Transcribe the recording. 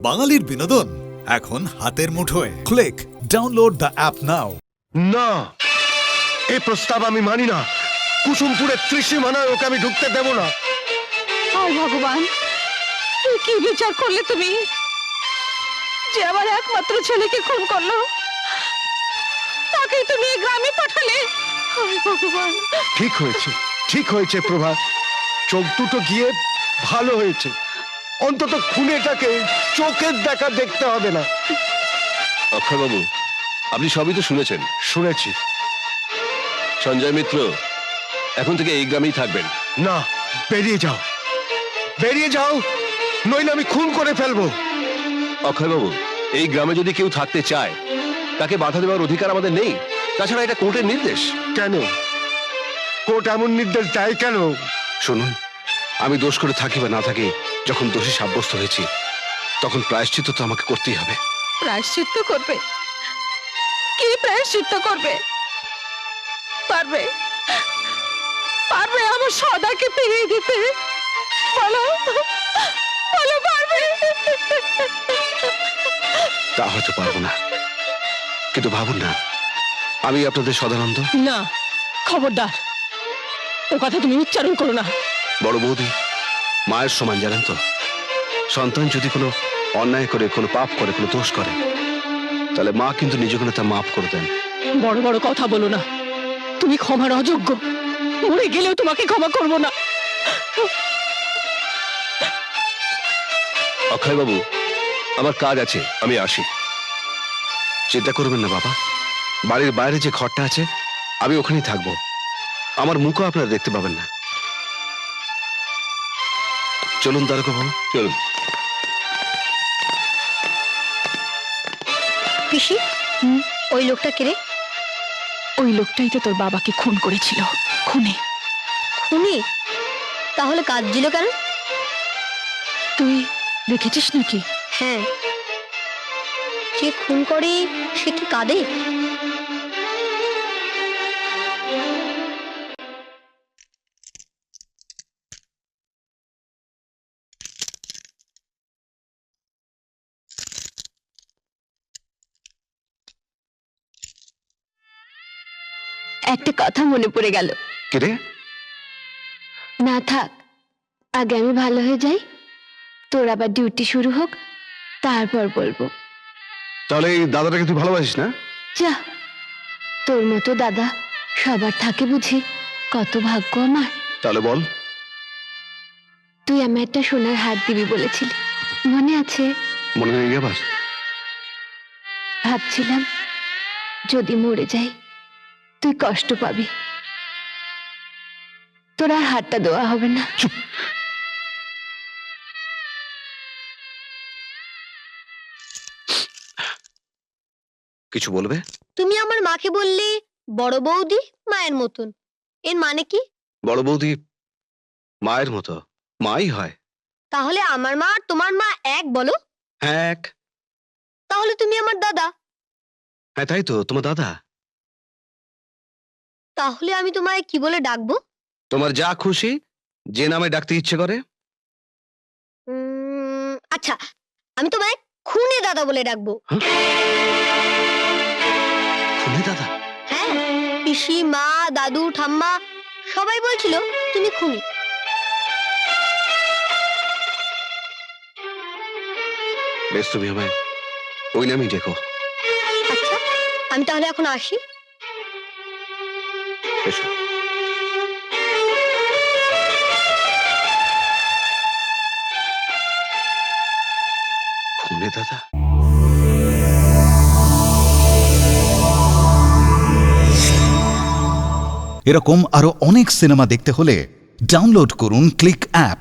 বাঙালির বিনোদন এখন হাতের মুঠোয়। ক্লিক ডাউনলোড দ্য অ্যাপ নাও। না, এই প্রস্তাব আমি মানি না। কুসুমপুরের ত্রিসীমানায় ওকে আমি ঢুকতে দেব না। হায় ভগবান, কি বিচার করলে তুমি, যে আমার একমাত্র ছেলেকে খুন করলো, তাকে তুমি এই গ্রামে পাঠালে? হায় ভগবান। ঠিক হয়েছে, ঠিক হয়েছে প্রভা। চোখ দুটো গিয়ে ভালো হয়েছে। অন্তত খুনেটাকে চোখের দেখা দেখতে হবে না। অক্ষয়বাবু, আপনি সবই তো শুনেছেন। শুনেছি। সঞ্জয় মিত্র এখন থেকে এই গ্রামেই থাকবেন। না, বেরিয়ে যাও, বেরিয়ে যাও, নইলে আমি খুন করে ফেলবো। অক্ষয়বাবু, এই গ্রামে যদি কেউ থাকতে চায় তাকে বাধা দেওয়ার অধিকার আমাদের নেই। তাছাড়া এটা কোর্টের নির্দেশ। কেন কোর্ট এমন নির্দেশ দেয় কেন? শুনুন, আমি দোষ করে থাকি বা না থাকি, যখন দোষী সাব্যস্ত হয়েছি তখন প্রায়শ্চিত্ত তো আমাকে করতেই হবে। প্রায়শ্চিত্ত করবে? কি প্রায়শ্চিত্ত করবে? পারবে, পারবে আমার সদাকে ফিরিয়ে দিতে? বলো, বলো, পারবে? তা হয়তো পারবো না, কিন্তু ভাবুন না, আমি আপনাদের সদানন্দ। না, খবরদার, ও কথা তুমি উচ্চারণ করো না। বড় বৌদি মায়ের সমান, জানেন তো। সন্তান যদি কোনো অন্যায় করে, কোনো পাপ করে, কোনো দোষ করে, তাহলে মা কিন্তু নিজ গুণে তা মাফ করে দেন। বড় বড় কথা বলো না, তুমি ক্ষমার অযোগ্য। মরে গেলেও তোমাকে ক্ষমা করবো না। অক্ষয়বাবু, আমার কাজ আছে, আমি আসি। চিন্তা করবেন না বাবা, বাড়ির বাইরে যে ঘরটা আছে আমি ওখানেই থাকবো। আমার মুখও আপনারা দেখতে পাবেন না। চলুন দ্বারকা বাবু, চলুন। পিসি, ওই লোকটা কে রে? ওই লোকটাই তো তোর বাবাকে খুন করেছিল। খুনে। খুনি? তাহলে কাঁদছিল কেন? তুই দেখেছিস নাকি? হ্যাঁ, যে খুন করে সে কি কাঁদে? একটা কথা মনে পড়ে গেল। কে রে? না থাক, আগে আমি ভালো হয়ে যাই, তোর আবার ডিউটি শুরু হোক, তারপর বলবো। তাহলে এই দাদাটাকে তুই ভালোবাসিস না? যা, তোর মতো দাদা সবার থাকে বুঝি, কত ভাগ্য আমার। তাহলে বল। তুই আমি একটা সোনার হাত দিবি বলেছিলি, মনে আছে? মনে নেই আবার? ভাবছিলাম যদি মরে যাই তুই কষ্ট পাবি, তোর আর হাতটা দেওয়া হবে না। কিছু বলবে? তুমি আমার মাকে বললে বড় বৌদি মায়ের মতন, এর মানে কি? বড় বৌদি মায়ের মতো, মাই হয়। তাহলে আমার মা আর তোমার মা এক বলো? হ্যাঁ এক। তাহলে তুমি আমার দাদা। হ্যাঁ তাই তো, তোমার দাদা। তাহলে আমি তোমায় কি বলে ডাকবো? তোমার যা খুশি, যে নামে ডাকতে ইচ্ছে করে। আচ্ছা, আমি তোমায় খুনে দাদা বলে ডাকবো। খুনি দাদা? হ্যাঁ, পিসি, মা, দাদু, ঠাম্মা সবাই বলছিল তুমি খুনি। বেশ, তুমি আমায় ওই নামই ডেকো। আচ্ছা, আমি তাহলে এখন আসি। এসো। খুনি দাদা? এরকম আরো অনেক সিনেমা দেখতে হলে ডাউনলোড করুন ক্লিক অ্যাপ।